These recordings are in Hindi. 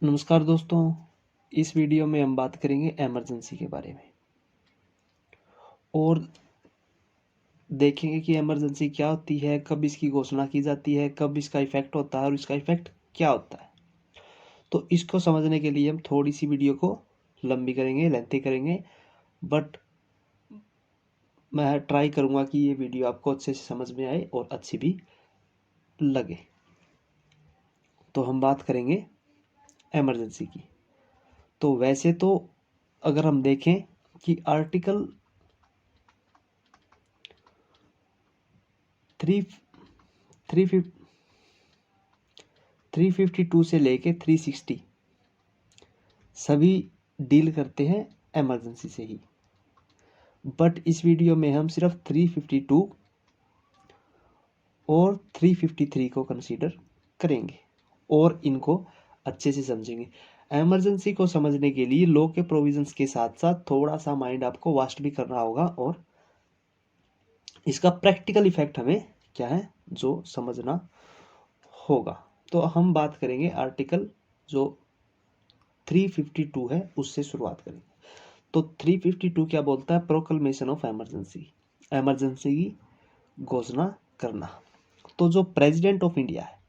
नमस्कार दोस्तों। इस वीडियो में हम बात करेंगे इमरजेंसी के बारे में और देखेंगे कि इमरजेंसी क्या होती है, कब इसकी घोषणा की जाती है, कब इसका इफेक्ट होता है और इसका इफेक्ट क्या होता है। तो इसको समझने के लिए हम थोड़ी सी वीडियो को लंबी करेंगे, लेंथी करेंगे, बट मैं ट्राई करूँगा कि ये वीडियो आपको अच्छे से समझ में आए और अच्छी भी लगे। तो हम बात करेंगे इमरजेंसी की। तो वैसे तो अगर हम देखें कि आर्टिकल 352 से लेके 360 सभी डील करते हैं इमरजेंसी से ही। बट इस वीडियो में हम सिर्फ 352 और 353 को कंसीडर करेंगे और इनको अच्छे से समझेंगे। इमरजेंसी को समझने के लिए लॉ के प्रोविजंस के साथ साथ थोड़ा सा माइंड आपको वास्ट भी करना होगा और इसका प्रैक्टिकल इफेक्ट हमें क्या है जो समझना होगा। तो हम बात करेंगे आर्टिकल जो 352 है उससे शुरुआत करेंगे। तो 352 क्या बोलता है? प्रोक्लमेशन ऑफ इमरजेंसी, इमरजेंसी की घोषणा करना। तो जो प्रेसिडेंट ऑफ इंडिया है,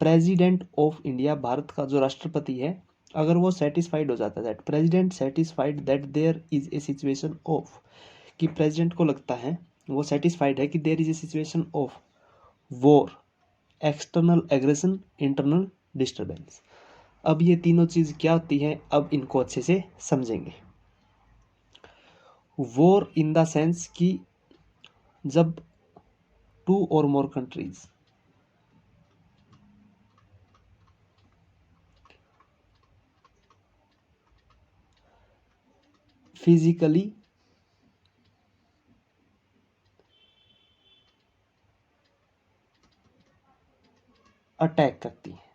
प्रेसिडेंट ऑफ इंडिया भारत का जो राष्ट्रपति है, अगर वो सेटिस्फाइड हो जाता है that president satisfied that there is a situation of, कि प्रेसिडेंट को लगता है, वो सेटिस्फाइड है कि there is a situation of war, external aggression, internal disturbance. अब ये तीनों चीज क्या होती है, अब इनको अच्छे से समझेंगे। वॉर इन द सेंस कि जब टू और मोर कंट्रीज फिजिकली अटैक करती है।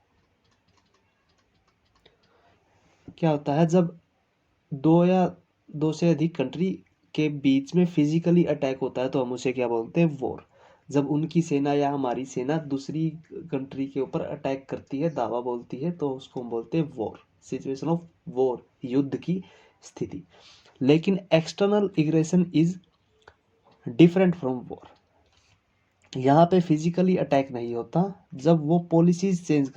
क्या होता है जब दो या दो से अधिक कंट्री के बीच में फिजिकली अटैक होता है तो हम उसे क्या बोलते हैं? वॉर। जब उनकी सेना या हमारी सेना दूसरी कंट्री के ऊपर अटैक करती है, दावा बोलती है, तो उसको हम बोलते हैं वॉर, सिचुएशन ऑफ वॉर, युद्ध की स्थिति। लेकिन external aggression is different from war. यहाँ पे फिजिकली अटैक नहीं होता, जब वो पॉलिसीज चेंज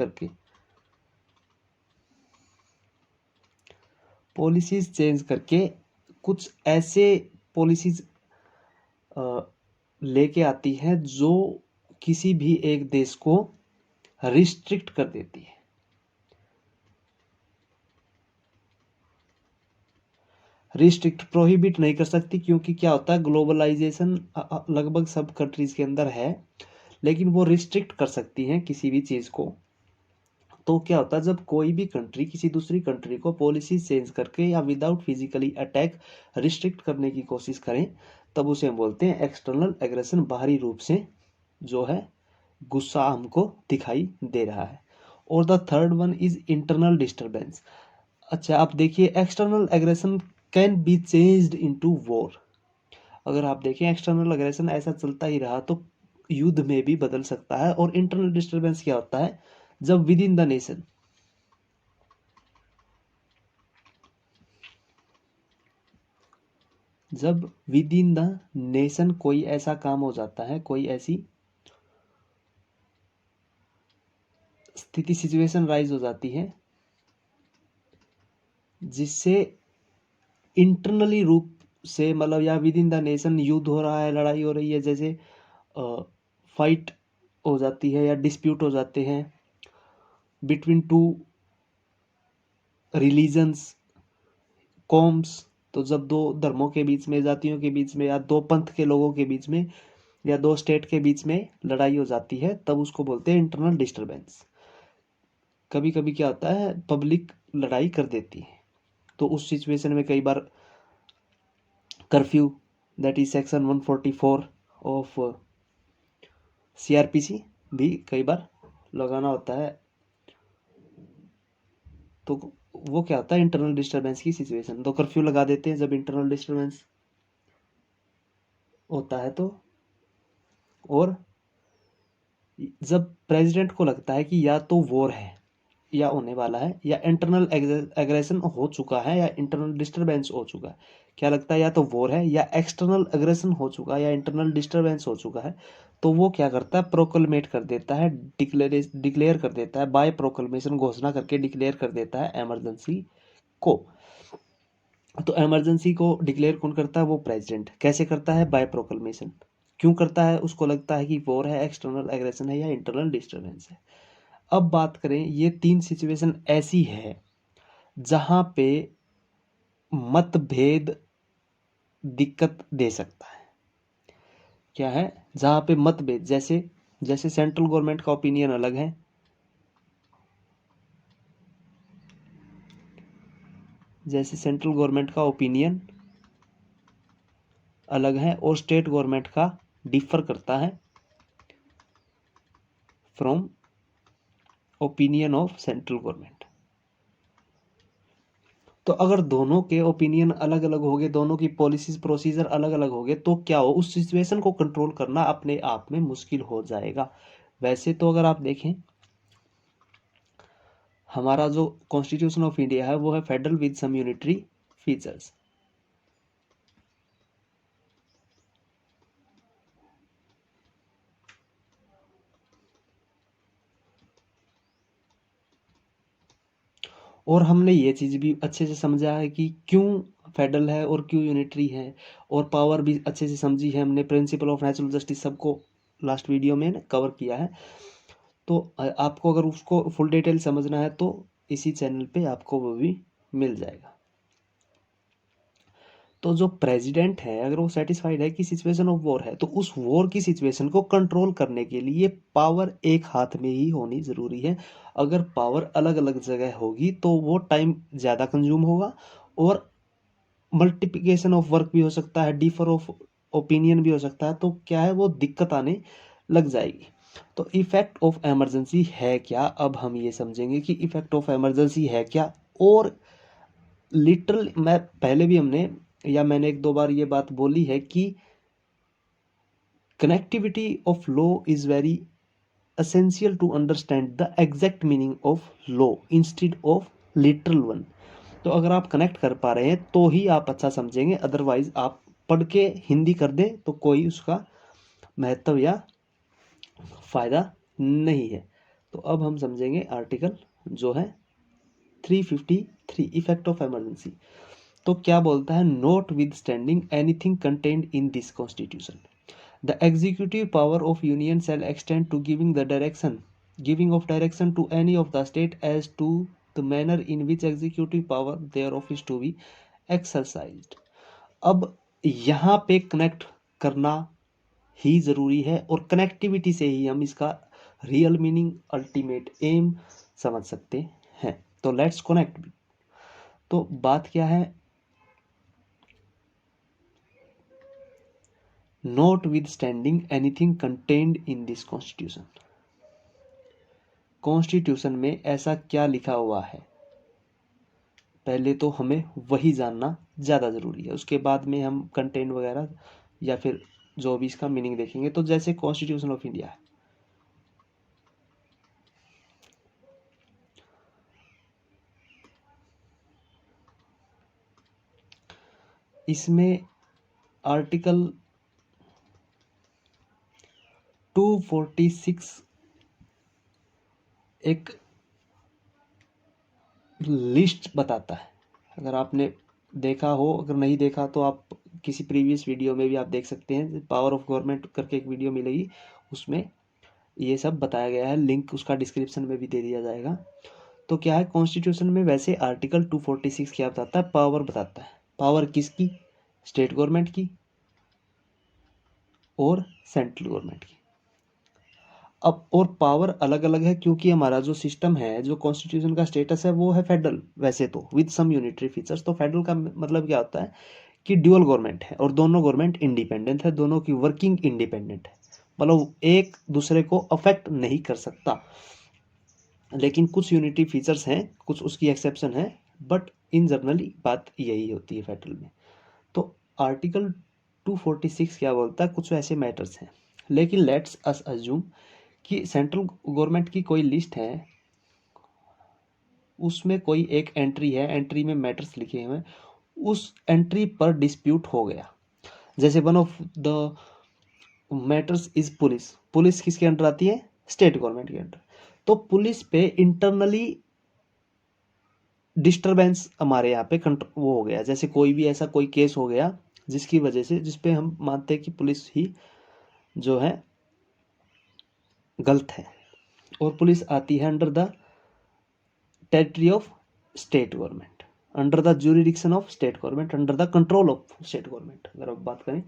करके कुछ ऐसे पॉलिसीज लेके आती है जो किसी भी एक देश को रिस्ट्रिक्ट कर देती है। रिस्ट्रिक्ट प्रोहिबिट नहीं कर सकती, क्योंकि क्या होता है, ग्लोबलाइजेशन लगभग सब कंट्रीज के अंदर है, लेकिन वो रिस्ट्रिक्ट कर सकती हैं किसी भी चीज को। तो क्या होता है, जब कोई भी कंट्री किसी दूसरी कंट्री को पॉलिसी चेंज करके या विदाउट फिजिकली अटैक रिस्ट्रिक्ट करने की कोशिश करें, तब उसे हम बोलते हैं एक्सटर्नल एग्रेशन, बाहरी रूप से जो है गुस्सा हमको दिखाई दे रहा है। और the third one is internal disturbance. अच्छा, आप देखिए, external aggression can be changed into war. अगर आप देखें एक्सटर्नल एग्रेशन ऐसा चलता ही रहा तो युद्ध में भी बदल सकता है। और इंटरनल डिस्टर्बेंस क्या होता है? जब विद इन द नेशन, जब विद इन द नेशन कोई ऐसा काम हो जाता है, कोई ऐसी स्थिति, सिचुएशन राइज हो जाती है जिससे इंटरनली रूप से, मतलब या विद इन द नेशन युद्ध हो रहा है, लड़ाई हो रही है, जैसे फाइट हो जाती है या डिस्प्यूट हो जाते हैं बिटवीन टू रिलीजन्स, कॉम्स। तो जब दो धर्मों के बीच में, जातियों के बीच में, या दो पंथ के लोगों के बीच में, या दो स्टेट के बीच में लड़ाई हो जाती है, तब उसको बोलते हैं इंटरनल डिस्टरबेंस। कभी कभी क्या होता है, पब्लिक लड़ाई कर देती है, तो उस सिचुएशन में कई बार curfew, that is section 144 of CrPC भी कई बार लगाना होता है। तो वो क्या होता है, इंटरनल डिस्टरबेंस की सिचुएशन, तो कर्फ्यू लगा देते हैं जब इंटरनल डिस्टरबेंस होता है। तो और जब प्रेसिडेंट को लगता है कि या तो वॉर है या होने वाला है, या इंटरनल एग्रेशन हो चुका है, या इंटरनल डिस्टरबेंस हो चुका है। क्या लगता है, या तो वॉर है, या एक्सटर्नल एग्रेशन हो चुका है, या इंटरनल डिस्टरबेंस हो चुका है। तो वो क्या करता है, प्रोक्लेमेट कर देता है, डिक्लेयर कर देता है, बाय प्रोक्लेमेशन घोषणा करके डिक्लेयर कर देता है इमरजेंसी को। तो इमरजेंसी को डिक्लेयर कौन करता है, वो प्रेसिडेंट। कैसे करता है, बाय प्रोक्लेमेशन। क्यों करता है, उसको लगता है कि वॉर है, एक्सटर्नल एग्रेशन है, या इंटरनल डिस्टरबेंस है। अब बात करें, ये 3 सिचुएशन ऐसी है जहां पे मतभेद दिक्कत दे सकता है। क्या है, जहां पे मतभेद, जैसे जैसे सेंट्रल गवर्नमेंट का ओपिनियन अलग है, जैसे सेंट्रल गवर्नमेंट का ओपिनियन अलग है और स्टेट गवर्नमेंट का डिफर करता है from opinion of central government. तो अगर दोनों के ओपिनियन अलग अलग हो गए, दोनों की पॉलिसीज प्रोसीजर अलग अलग हो गए, तो क्या हो, उस सिचुएशन को कंट्रोल करना अपने आप में मुश्किल हो जाएगा। वैसे तो अगर आप देखें, हमारा जो कॉन्स्टिट्यूशन ऑफ इंडिया है वो है federal with some unitary features. और हमने ये चीज भी अच्छे से समझा है कि क्यों फेडरल है और क्यों यूनिटरी है, और पावर भी अच्छे से समझी है हमने, प्रिंसिपल ऑफ नेचुरल जस्टिस सबको लास्ट वीडियो में कवर किया है। तो आपको अगर उसको फुल डिटेल समझना है तो इसी चैनल पे आपको वो भी मिल जाएगा। तो जो प्रेसिडेंट है, अगर वो सेटिस्फाइड है कि सिचुएशन ऑफ वॉर है, तो उस वॉर की सिचुएशन को कंट्रोल करने के लिए पावर एक हाथ में ही होनी जरूरी है। अगर पावर अलग अलग जगह होगी तो वो टाइम ज़्यादा कंज्यूम होगा, और मल्टीप्लिकेशन ऑफ वर्क भी हो सकता है, डिफर ऑफ ओपिनियन भी हो सकता है। तो क्या है, वो दिक्कत आने लग जाएगी। तो इफेक्ट ऑफ इमरजेंसी है क्या, अब हम ये समझेंगे कि इफेक्ट ऑफ इमरजेंसी है क्या। और लिटरल, मैं पहले भी हमने या मैंने एक दो बार ये बात बोली है कि connectivity of law is very essential to understand the exact meaning of law instead of literal one। तो अगर आप कनेक्ट कर पा रहे हैं तो ही आप अच्छा समझेंगे, अदरवाइज आप पढ़ के हिंदी कर दे तो कोई उसका महत्व या फायदा नहीं है। तो अब हम समझेंगे आर्टिकल जो है 353, इफेक्ट ऑफ इमरजेंसी। तो क्या बोलता है, not with standing anything contained in this constitution, the executive power of union shall extend to giving of direction to any of the state as to the manner in which executive power thereof is to be exercised। अब यहाँ पे कनेक्ट करना ही जरूरी है, और कनेक्टिविटी से ही हम इसका रियल मीनिंग, अल्टीमेट एम समझ सकते हैं। तो लेट्स कनेक्ट। तो बात क्या है, not with standing anything contained in this constitution. Constitution में ऐसा क्या लिखा हुआ है, पहले तो हमें वही जानना ज़्यादा ज़रूरी है, उसके बाद में हम कंटेंट वगैरह या फिर जो भी इसका मीनिंग देखेंगे। तो जैसे कॉन्स्टिट्यूशन ऑफ इंडिया है, इसमें आर्टिकल 246 एक लिस्ट बताता है। अगर आपने देखा हो, अगर नहीं देखा तो आप किसी प्रीवियस वीडियो में भी आप देख सकते हैं, पावर ऑफ गवर्नमेंट करके एक वीडियो मिलेगी, उसमें ये सब बताया गया है, लिंक उसका डिस्क्रिप्शन में भी दे दिया जाएगा। तो क्या है, कॉन्स्टिट्यूशन में वैसे आर्टिकल 246 क्या बताता है, पावर बताता है। पावर किसकी, स्टेट गवर्नमेंट की और सेंट्रल गवर्नमेंट की। अब और पावर अलग अलग है क्योंकि हमारा जो सिस्टम है, जो कॉन्स्टिट्यूशन का स्टेटस है वो है फेडरल, वैसे तो विद सम यूनिटरी फीचर्स। तो फेडरल का मतलब क्या होता है कि ड्यूअल गवर्नमेंट है, और दोनों गवर्नमेंट इंडिपेंडेंट है, दोनों की वर्किंग इंडिपेंडेंट है, मतलब एक दूसरे को अफेक्ट नहीं कर सकता। लेकिन कुछ यूनिटी फीचर्स हैं, कुछ उसकी एक्सेप्शन है, बट इन जनरली बात यही होती है फेडरल में। तो आर्टिकल 246 क्या बोलता है, कुछ ऐसे मैटर्स हैं। लेकिन लेट्स अस अज्यूम कि सेंट्रल गवर्नमेंट की कोई लिस्ट है, उसमें कोई एक एंट्री है, एंट्री में मैटर्स लिखे हुए हैं, उस एंट्री पर डिस्प्यूट हो गया। जैसे one of the matters is police. Police किसके अंडर आती है? स्टेट गवर्नमेंट के अंडर। तो पुलिस पे इंटरनली डिस्टरबेंस हमारे यहाँ पे वो हो गया, जैसे कोई भी ऐसा कोई केस हो गया जिसकी वजह से, जिसपे हम मानते हैं कि पुलिस ही जो है गलत है, और पुलिस आती है under the territory of state government, under the jurisdiction of state government, under the control of state government, अगर आप बात करें।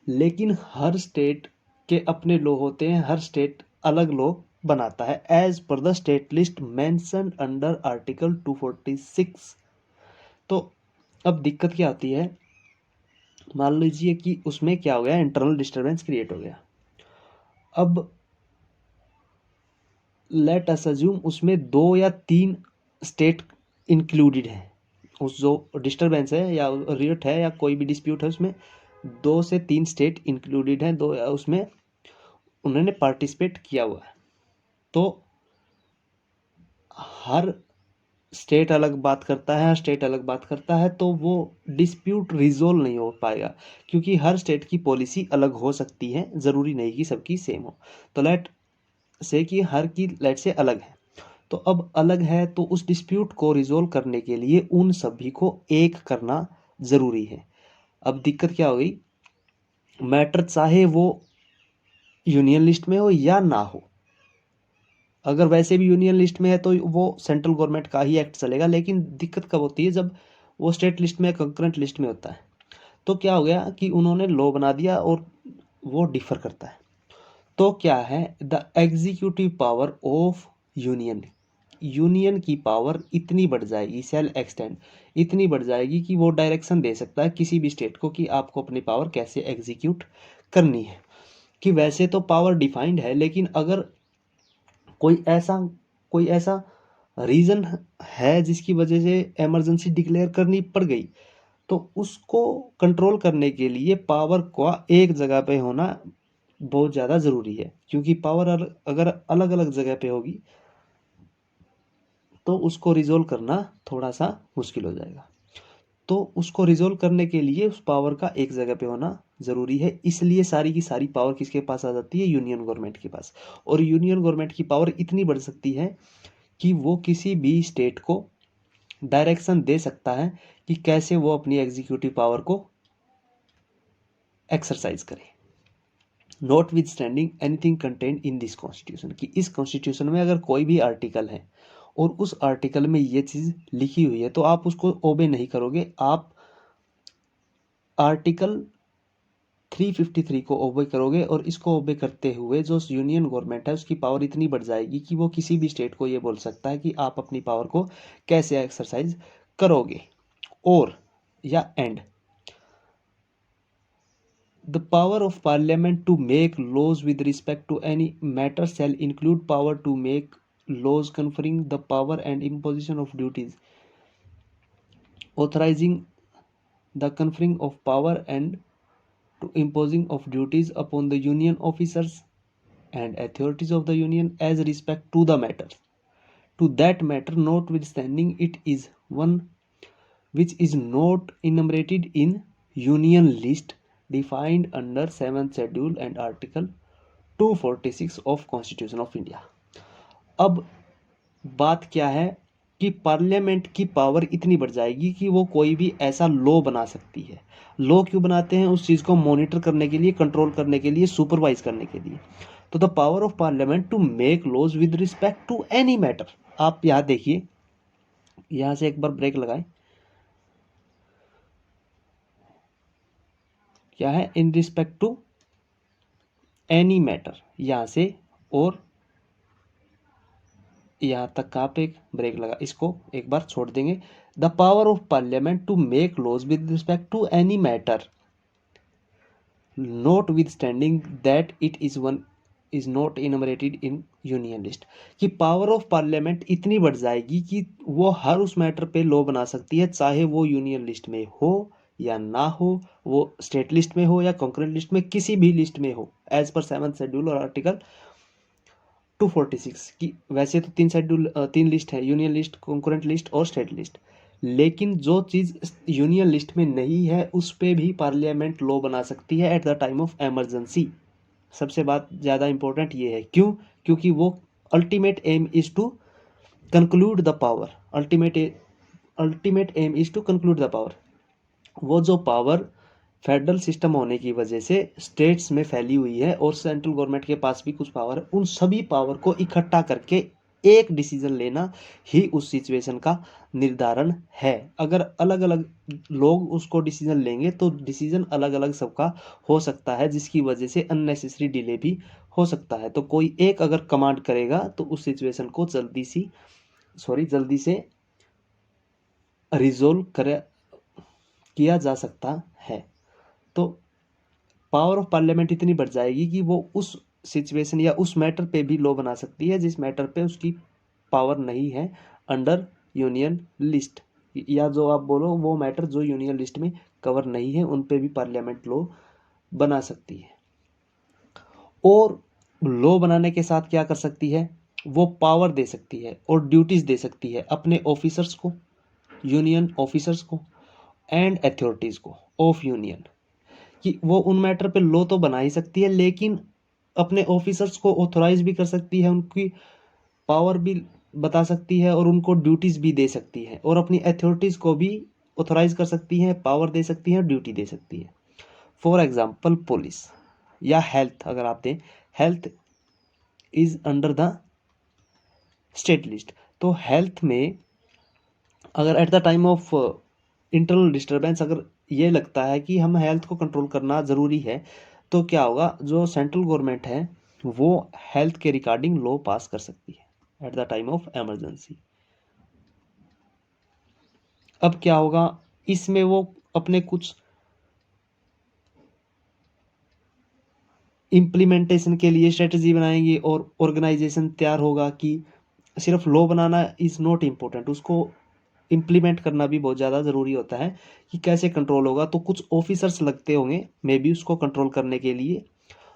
लेकिन हर स्टेट के अपने लॉ होते हैं, हर स्टेट अलग लॉ बनाता है as per the state list mentioned under article 246। तो अब दिक्कत क्या आती है, मान लीजिए कि उसमें क्या हो गया, इंटरनल डिस्टरबेंस क्रिएट हो गया। अब लेट अस अज्यूम उसमें 2 या 3 स्टेट इंक्लूडेड है, उस जो डिस्टरबेंस है या रिट है या कोई भी डिस्प्यूट है उसमें 2 से 3 स्टेट इंक्लूडेड हैं, दो उसमें उन्होंने पार्टिसिपेट किया हुआ है। तो हर स्टेट अलग बात करता है, हर स्टेट अलग बात करता है, तो वो डिस्प्यूट रिजोल्व नहीं हो पाएगा, क्योंकि हर स्टेट की पॉलिसी अलग हो सकती है, ज़रूरी नहीं कि सबकी सेम हो। तो लेट से कि हर की लेट से अलग है, तो अब अलग है तो उस डिस्प्यूट को रिजोल्व करने के लिए उन सभी को एक करना ज़रूरी है। अब दिक्कत क्या हो गई, मैटर चाहे वो यूनियन लिस्ट में हो या ना हो, अगर वैसे भी यूनियन लिस्ट में है तो वो सेंट्रल गवर्नमेंट का ही एक्ट चलेगा, लेकिन दिक्कत कब होती है, जब वो स्टेट लिस्ट में कंकरेंट लिस्ट में होता है। तो क्या हो गया कि उन्होंने लॉ बना दिया और वो डिफर करता है। तो क्या है, the executive power of union, union की पावर इतनी बढ़ जाएगी, सेल एक्सटेंड इतनी बढ़ जाएगी कि वो डायरेक्शन दे सकता है किसी भी स्टेट को कि आपको अपनी पावर कैसे एग्जीक्यूट करनी है। कि वैसे तो पावर डिफाइंड है, लेकिन अगर कोई ऐसा रीजन है जिसकी वजह से इमरजेंसी डिक्लेयर करनी पड़ गई, तो उसको कंट्रोल करने के लिए पावर का एक जगह पे होना बहुत ज़्यादा ज़रूरी है, क्योंकि पावर अगर अलग अलग जगह पे होगी तो उसको रिजोल्व करना थोड़ा सा मुश्किल हो जाएगा। तो उसको रिजोल्व करने के लिए उस पावर का एक जगह पे होना ज़रूरी है, इसलिए सारी की सारी पावर किसके पास आ जाती है, यूनियन गवर्नमेंट के पास। और यूनियन गवर्नमेंट की पावर इतनी बढ़ सकती है कि वो किसी भी स्टेट को डायरेक्शन दे सकता है कि कैसे वो अपनी एग्जीक्यूटिव पावर को एक्सरसाइज करे, not with standing anything content in this constitution, कि इस कॉन्स्टिट्यूशन में अगर कोई भी आर्टिकल है और उस आर्टिकल में ये चीज़ लिखी हुई है तो आप उसको ओबे नहीं करोगे, आप आर्टिकल 353 को ओबे करोगे, और इसको ओबे करते हुए जो यूनियन गवर्नमेंट है उसकी पावर इतनी बढ़ जाएगी कि वो किसी भी स्टेट को ये बोल सकता है कि आप अपनी पावर को कैसे एक्सरसाइज करोगे। और या and, the power of parliament to make laws with respect to any matter shall include power to make laws conferring the power and imposition of duties, authorizing the conferring of power and to imposing of duties upon the union officers and authorities of the union as respect to the matter, to that matter notwithstanding it is one which is not enumerated in union list defined under 7th schedule and article 246 of constitution of India. अब बात क्या है कि पार्लियामेंट की पावर इतनी बढ़ जाएगी कि वो कोई भी ऐसा लॉ बना सकती है। लॉ क्यों बनाते हैं, उस चीज़ को मॉनिटर करने के लिए, कंट्रोल करने के लिए, सुपरवाइज करने के लिए। तो the power of parliament to make laws with respect to any matter, आप यहाँ देखिए, यहाँ से एक बार ब्रेक लगाएं, क्या है, in respect to any matter, यहाँ से और यहाँ तक का आप एक ब्रेक लगा, इसको एक बार छोड़ देंगे। The power of parliament to make laws with respect to any matter notwithstanding that it is one is not enumerated in union list, कि पावर ऑफ पार्लियामेंट इतनी बढ़ जाएगी कि वो हर उस मैटर पे लॉ बना सकती है, चाहे वो यूनियन लिस्ट में हो या ना हो, वो स्टेट लिस्ट में हो या कॉन्करेंट लिस्ट में, किसी भी लिस्ट में हो, एज पर 7th शेड्यूल और आर्टिकल 246 की वैसे तो तीन लिस्ट है, यूनियन लिस्ट, कंकरेंट लिस्ट और स्टेट लिस्ट। लेकिन जो चीज़ यूनियन लिस्ट में नहीं है उस पे भी पार्लियामेंट लॉ बना सकती है at the time of emergency. सबसे बात ज़्यादा इंपॉर्टेंट ये है, क्यों? क्योंकि वो ultimate aim is to conclude the power, ultimate aim is to conclude the power. वो जो पावर फेडरल सिस्टम होने की वजह से स्टेट्स में फैली हुई है और सेंट्रल गवर्नमेंट के पास भी कुछ पावर है, उन सभी पावर को इकट्ठा करके एक डिसीजन लेना ही उस सिचुएशन का निर्धारण है। अगर अलग अलग लोग उसको डिसीजन लेंगे तो डिसीजन अलग अलग सबका हो सकता है, जिसकी वजह से अननेसेसरी डिले भी हो सकता है। तो कोई एक अगर कमांड करेगा तो उस सिचुएशन को जल्दी से रिजोल्व किया जा सकता है। तो पावर ऑफ पार्लियामेंट इतनी बढ़ जाएगी कि वो उस सिचुएशन या उस मैटर पे भी लॉ बना सकती है जिस मैटर पे उसकी पावर नहीं है अंडर यूनियन लिस्ट, या जो आप बोलो वो मैटर जो यूनियन लिस्ट में कवर नहीं है उन पे भी पार्लियामेंट लॉ बना सकती है। और लॉ बनाने के साथ क्या कर सकती है, वो पावर दे सकती है और ड्यूटीज दे सकती है अपने ऑफिसर्स को, यूनियन ऑफिसर्स को एंड अथॉरिटीज को ऑफ यूनियन, कि वो उन मैटर पे लॉ तो बना ही सकती है लेकिन अपने ऑफिसर्स को ऑथोराइज भी कर सकती है, उनकी पावर भी बता सकती है और उनको ड्यूटीज भी दे सकती है, और अपनी अथॉरिटीज को भी ऑथोराइज कर सकती है, पावर दे सकती है, ड्यूटी दे सकती है। फॉर एग्जाम्पल पुलिस या हेल्थ, अगर आप दें health is under the state list, तो हेल्थ में अगर eight the time of internal disturbance अगर ये लगता है कि हम हेल्थ को कंट्रोल करना ज़रूरी है, तो क्या होगा, जो सेंट्रल गवर्नमेंट है वो हेल्थ के रिगार्डिंग लॉ पास कर सकती है at the time of emergency. अब क्या होगा, इसमें वो अपने कुछ इम्प्लीमेंटेशन के लिए स्ट्रेटजी बनाएंगे और ऑर्गेनाइजेशन तैयार होगा कि सिर्फ law banana is not important, उसको इम्प्लीमेंट करना भी बहुत ज़्यादा ज़रूरी होता है कि कैसे कंट्रोल होगा। तो कुछ ऑफिसर्स लगते होंगे मे बी उसको कंट्रोल करने के लिए,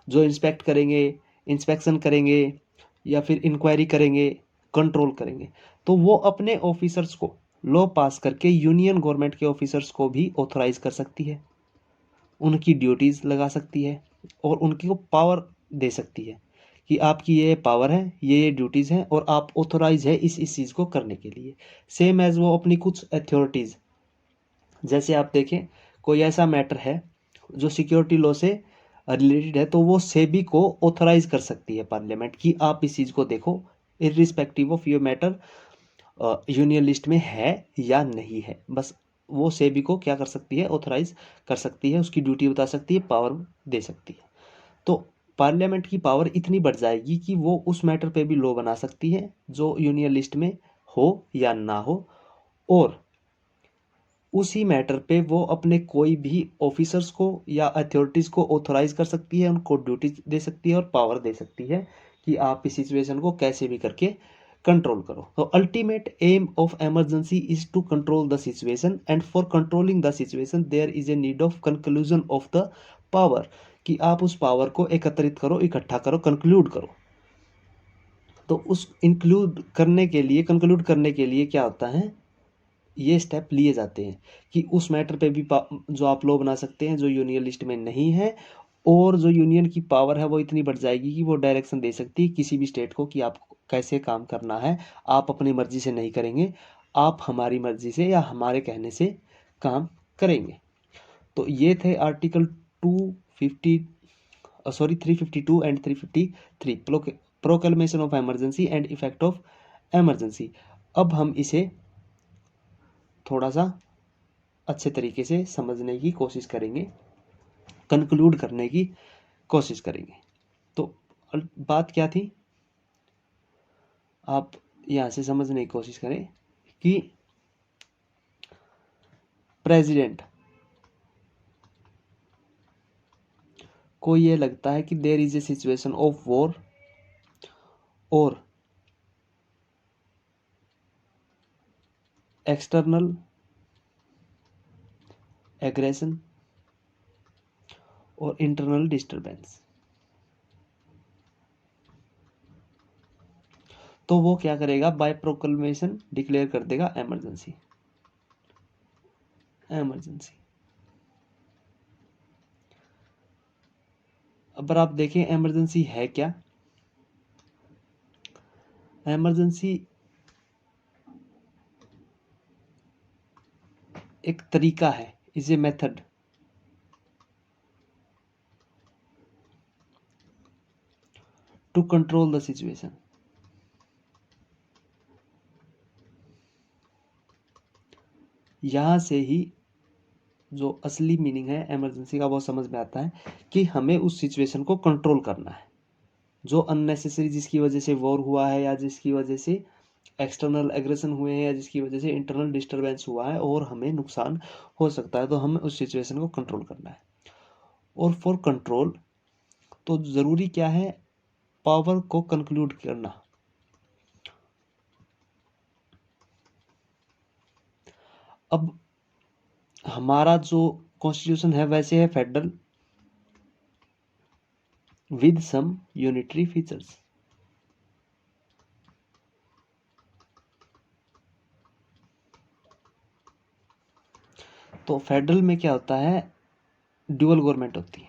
जो इंस्पेक्ट करेंगे, इंस्पेक्शन करेंगे या फिर इंक्वायरी करेंगे, कंट्रोल करेंगे। तो वो अपने ऑफिसर्स को लॉ पास करके यूनियन गवर्नमेंट के ऑफिसर्स को भी ऑथोराइज कर सकती है, उनकी ड्यूटीज़ लगा सकती है और उनकी को पावर दे सकती है कि आपकी ये पावर है, ये ड्यूटीज़ हैं और आप ऑथोराइज है इस चीज़ को करने के लिए। सेम एज वो अपनी कुछ अथॉरिटीज़, जैसे आप देखें कोई ऐसा मैटर है जो सिक्योरिटी लॉ से रिलेटेड है, तो वो सेबी को ऑथराइज कर सकती है पार्लियामेंट कि आप इस चीज़ को देखो, इरिस्पेक्टिव ऑफ ये मैटर यूनियन लिस्ट में है या नहीं है। बस वो सेबी को क्या कर सकती है, ऑथराइज कर सकती है, उसकी ड्यूटी बता सकती है, पावर दे सकती है। तो पार्लियामेंट की पावर इतनी बढ़ जाएगी कि वो उस मैटर पे भी लॉ बना सकती है जो यूनियन लिस्ट में हो या ना हो, और उसी मैटर पे वो अपने कोई भी ऑफिसर्स को या अथॉरिटीज को ऑथराइज कर सकती है, उनको ड्यूटी दे सकती है और पावर दे सकती है कि आप इस सिचुएशन को कैसे भी करके कंट्रोल करो। तो ultimate aim of emergency is to control the situation and for controlling the situation there is a need of conclusion of the power, कि आप उस पावर को एकत्रित करो, इकट्ठा करो, कंक्लूड करो। तो उस कंक्लूड करने के लिए क्या होता है, ये स्टेप लिए जाते हैं कि उस मैटर पे भी जो आप लॉ बना सकते हैं जो यूनियन लिस्ट में नहीं है, और जो यूनियन की पावर है वो इतनी बढ़ जाएगी कि वो डायरेक्शन दे सकती है किसी भी स्टेट को कि आपको कैसे काम करना है। आप अपनी मर्जी से नहीं करेंगे, आप हमारी मर्जी से या हमारे कहने से काम करेंगे। तो ये थे article 250 352 and 353, proclamation of emergency and effect of emergency. अब हम इसे थोड़ा सा अच्छे तरीके से समझने की कोशिश करेंगे, कंक्लूड करने की कोशिश करेंगे। तो बात क्या थी, आप यहाँ से समझने की कोशिश करें कि प्रेसिडेंट को ये लगता है कि there is a situation of war और एक्सटर्नल एग्रेशन और इंटरनल डिस्टर्बेंस, तो वो क्या करेगा, बाय प्रोक्लेमेशन डिक्लेयर कर देगा इमरजेंसी। इमरजेंसी अब आप देखें इमरजेंसी है क्या। इमरजेंसी एक तरीका है, is a method to control the situation. यहां से ही जो असली मीनिंग है इमरजेंसी का वो समझ में आता है कि हमें उस सिचुएशन को कंट्रोल करना है, जो अननेसेसरी, जिसकी वजह से वॉर हुआ है या जिसकी वजह से एक्सटर्नल एग्रेशन हुए हैं या जिसकी वजह से इंटरनल डिस्टरबेंस हुआ है और हमें नुकसान हो सकता है, तो हमें उस सिचुएशन को कंट्रोल करना है। और फॉर कंट्रोल तो ज़रूरी क्या है, पावर को कंक्लूड करना। अब हमारा जो कॉन्स्टिट्यूशन है वैसे है federal with some unitary features. तो फेडरल में क्या होता है, ड्यूअल गवर्नमेंट होती है।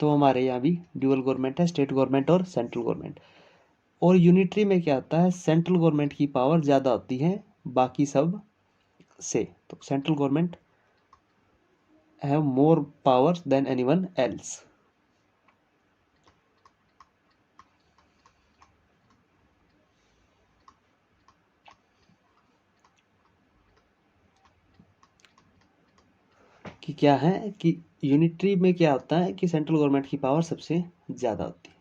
तो हमारे यहाँ भी ड्यूअल गवर्नमेंट है, स्टेट गवर्नमेंट और सेंट्रल गवर्नमेंट। और यूनिटरी में क्या होता है, सेंट्रल गवर्नमेंट की पावर ज़्यादा होती है बाकी सब से। तो central government have more power than anyone else. कि क्या है कि यूनिटरी में क्या होता है कि सेंट्रल गवर्नमेंट की पावर सबसे ज़्यादा होती है।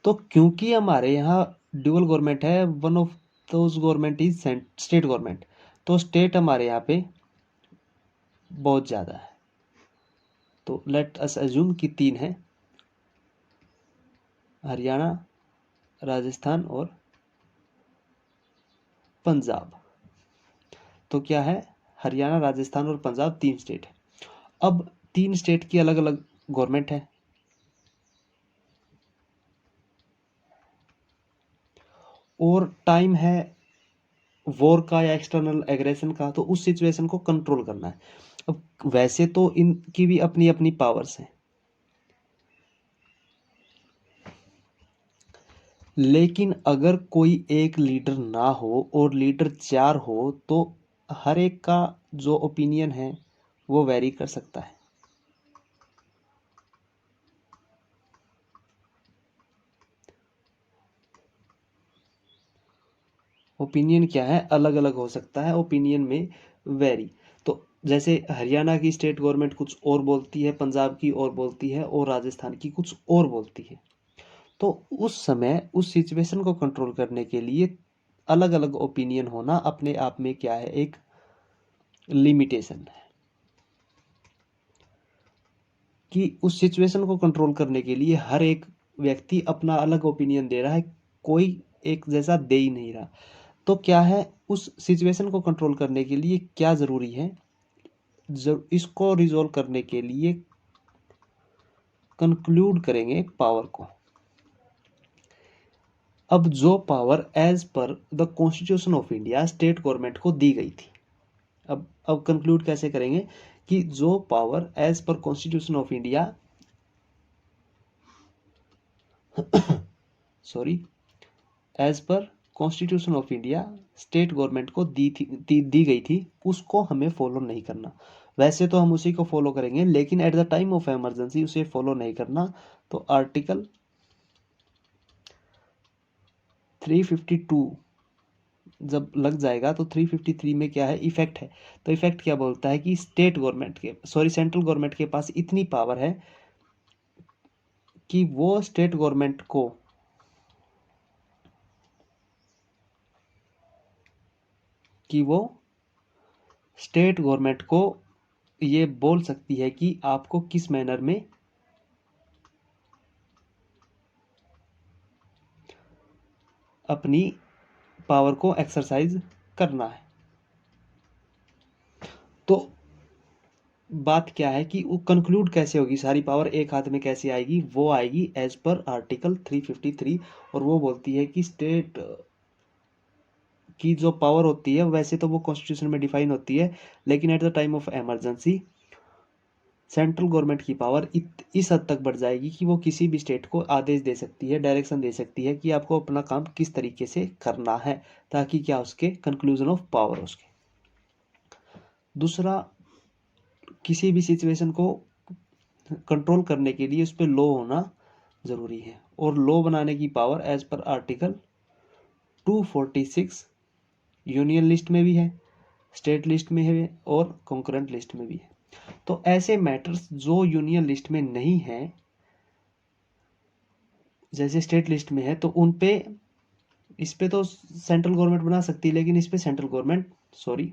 तो क्योंकि हमारे यहाँ ड्यूअल गवर्नमेंट है, one of those government is state government, तो स्टेट हमारे यहाँ पे बहुत ज़्यादा है। तो लेट अस अज्यूम कि 3 है, हरियाणा, राजस्थान और पंजाब। तो क्या है, हरियाणा, राजस्थान और पंजाब 3 स्टेट है। अब 3 स्टेट की अलग अलग गवर्नमेंट है और टाइम है वॉर का या एक्सटर्नल एग्रेशन का, तो उस सिचुएशन को कंट्रोल करना है। अब वैसे तो इनकी भी अपनी अपनी पावर्स हैं, लेकिन अगर कोई एक लीडर ना हो और लीडर 4 हो तो हर एक का जो ओपिनियन है वो वेरी कर सकता है। ओपिनियन क्या है, अलग अलग हो सकता है, ओपिनियन में वेरी। तो जैसे हरियाणा की स्टेट गवर्नमेंट कुछ और बोलती है, पंजाब की और बोलती है और राजस्थान की कुछ और बोलती है। तो उस समय उस सिचुएशन को कंट्रोल करने के लिए अलग अलग ओपिनियन होना अपने आप में क्या है, एक लिमिटेशन है। कि उस सिचुएशन को कंट्रोल करने के लिए हर एक व्यक्ति अपना अलग ओपिनियन दे रहा है, कोई एक जैसा दे ही नहीं रहा। तो क्या है, उस सिचुएशन को कंट्रोल करने के लिए क्या ज़रूरी है, इसको रिजोल्व करने के लिए कंक्लूड करेंगे पावर को। अब जो power as per the constitution of India state government को दी गई थी, अब कंक्लूड कैसे करेंगे कि जो power as per constitution of India sorry as per constitution of India state government को दी गई थी, उसको हमें फॉलो नहीं करना। वैसे तो हम उसी को फॉलो करेंगे, लेकिन eight the time of emergency उसे फॉलो नहीं करना। तो आर्टिकल 352 जब लग जाएगा तो 353 में क्या है, इफेक्ट है। तो इफेक्ट क्या बोलता है कि सेंट्रल गवर्नमेंट के पास इतनी पावर है कि वो स्टेट गवर्नमेंट को ये बोल सकती है कि आपको किस मैनर में अपनी पावर को एक्सरसाइज करना है। तो बात क्या है कि वो कंक्लूड कैसे होगी, सारी पावर एक हाथ में कैसे आएगी, वो आएगी एज पर आर्टिकल 353। और वो बोलती है कि स्टेट की जो पावर होती है वैसे तो वो कॉन्स्टिट्यूशन में डिफाइन होती है, लेकिन eight the time of emergency central government की पावर इस हद तक बढ़ जाएगी कि वो किसी भी स्टेट को आदेश दे सकती है, डायरेक्शन दे सकती है कि आपको अपना काम किस तरीके से करना है, ताकि क्या उसके कंक्लूजन ऑफ पावर उसके। दूसरा, किसी भी सिचुएशन को कंट्रोल करने के लिए उस पर लॉ होना जरूरी है, और लॉ बनाने की power as per article 246 union list में भी है, स्टेट लिस्ट में है और कॉन्करेंट लिस्ट में भी है। तो ऐसे मैटर्स जो यूनियन लिस्ट में नहीं है, जैसे स्टेट लिस्ट में है, तो उन पे, इस पे तो सेंट्रल गवर्नमेंट बना सकती है, लेकिन इस पे सेंट्रल गवर्नमेंट, सॉरी,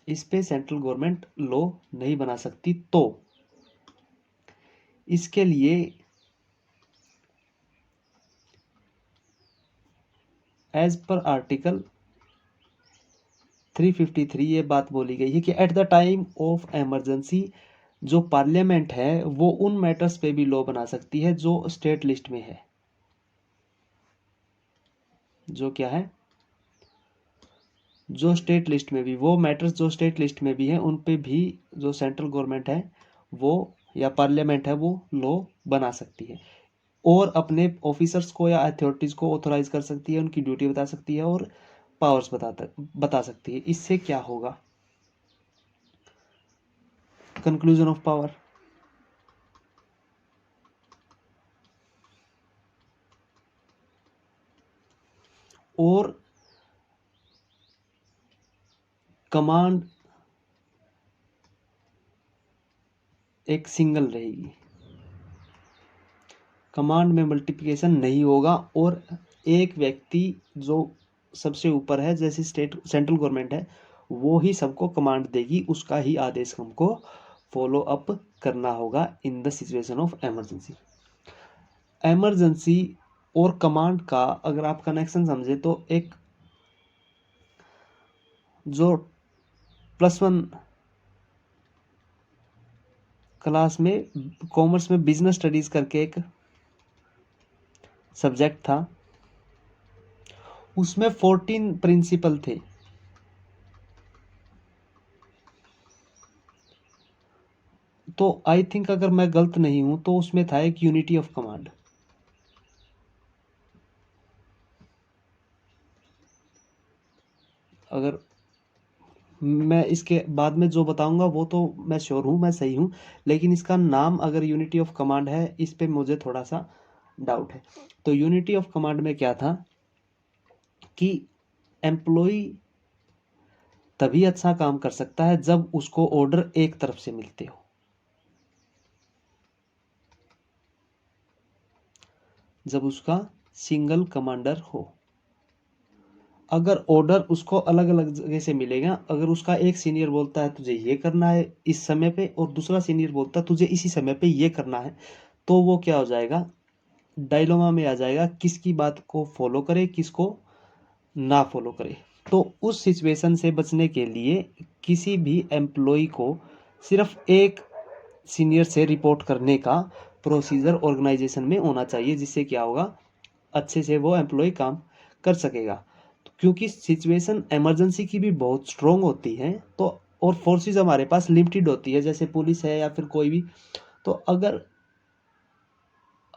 इस पे सेंट्रल गवर्नमेंट लॉ नहीं बना सकती। तो इसके लिए एज पर आर्टिकल 353 ये बात बोली गई है कि eight the time of emergency जो पार्लियामेंट है वो उन मैटर्स पे भी लॉ बना सकती है जो स्टेट लिस्ट में है, जो क्या है, जो स्टेट लिस्ट में भी, वो मैटर्स जो स्टेट लिस्ट में भी है उन पे भी जो सेंट्रल गवर्नमेंट है वो या पार्लियामेंट है वो लॉ बना सकती है, और अपने ऑफिसर्स को या अथॉरिटीज को ऑथोराइज कर सकती है, उनकी ड्यूटी बता सकती है और पावर्स बता सकती है। इससे क्या होगा, कंक्लूजन ऑफ पावर। और कमांड एक सिंगल रहेगी, कमांड में मल्टीप्लिकेशन नहीं होगा, और एक व्यक्ति जो सबसे ऊपर है, जैसे स्टेट सेंट्रल गवर्नमेंट है, वो ही सबको कमांड देगी, उसका ही आदेश हमको फॉलो अप करना होगा in the situation of emergency. Emergency और कमांड का अगर आप कनेक्शन समझे तो एक जो +1 क्लास में कॉमर्स में बिजनेस स्टडीज करके एक सब्जेक्ट था, उसमें 14 प्रिंसिपल थे। तो आई थिंक अगर मैं गलत नहीं हूं तो उसमें था एक यूनिटी ऑफ कमांड। अगर मैं इसके बाद में जो बताऊंगा वो तो मैं श्योर हूं मैं सही हूं, लेकिन इसका नाम अगर यूनिटी ऑफ कमांड है इस पे मुझे थोड़ा सा डाउट है। तो यूनिटी ऑफ कमांड में क्या था कि एम्प्लॉय तभी अच्छा काम कर सकता है जब उसको ऑर्डर एक तरफ से मिलते हो, जब उसका सिंगल कमांडर हो। अगर ऑर्डर उसको अलग अलग जगह से मिलेगा, अगर उसका एक सीनियर बोलता है तुझे ये करना है इस समय पे, और दूसरा सीनियर बोलता है तुझे इसी समय पे ये करना है, तो वो क्या हो जाएगा, डायलोमा में आ जाएगा, किसकी बात को फॉलो करे किसको ना फॉलो करे। तो उस सिचुएशन से बचने के लिए किसी भी एम्प्लॉय को सिर्फ एक सीनियर से रिपोर्ट करने का प्रोसीजर ऑर्गेनाइजेशन में होना चाहिए, जिससे क्या होगा, अच्छे से वो एम्प्लॉय काम कर सकेगा। तो क्योंकि सिचुएशन इमरजेंसी की भी बहुत स्ट्रोंग होती है, तो और फोर्सेस हमारे पास लिमिटेड होती है, जैसे पुलिस है या फिर कोई भी। तो अगर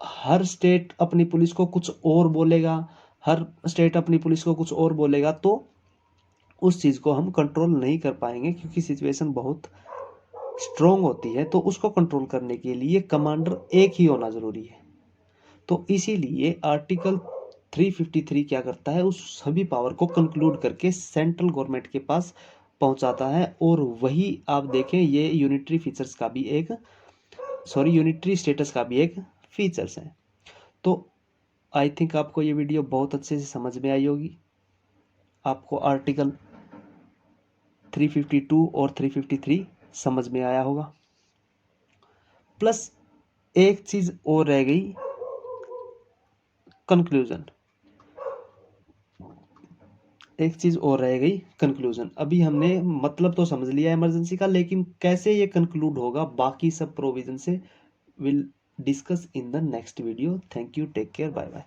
हर स्टेट अपनी पुलिस को कुछ और बोलेगा, हर स्टेट अपनी पुलिस को कुछ और बोलेगा, तो उस चीज़ को हम कंट्रोल नहीं कर पाएंगे, क्योंकि सिचुएशन बहुत स्ट्रोंग होती है। तो उसको कंट्रोल करने के लिए कमांडर एक ही होना जरूरी है। तो इसीलिए आर्टिकल 353 क्या करता है, उस सभी पावर को कंक्लूड करके सेंट्रल गवर्नमेंट के पास पहुंचाता है, और वही आप देखें ये यूनिटरी फीचर्स का भी एक, सॉरी, यूनिटरी स्टेटस का भी एक फीचर्स है। तो आई थिंक आपको ये वीडियो बहुत अच्छे से समझ में आई होगी, आपको आर्टिकल 352 और 353 समझ में आया होगा। प्लस एक चीज और रह गई, कंक्लूजन। एक चीज़ और रह गई, कंक्लूजन। अभी हमने मतलब तो समझ लिया इमरजेंसी का, लेकिन कैसे ये कंक्लूड होगा बाकी सब प्रोविजन से, will discuss in the next video. Thank you, take care, bye bye.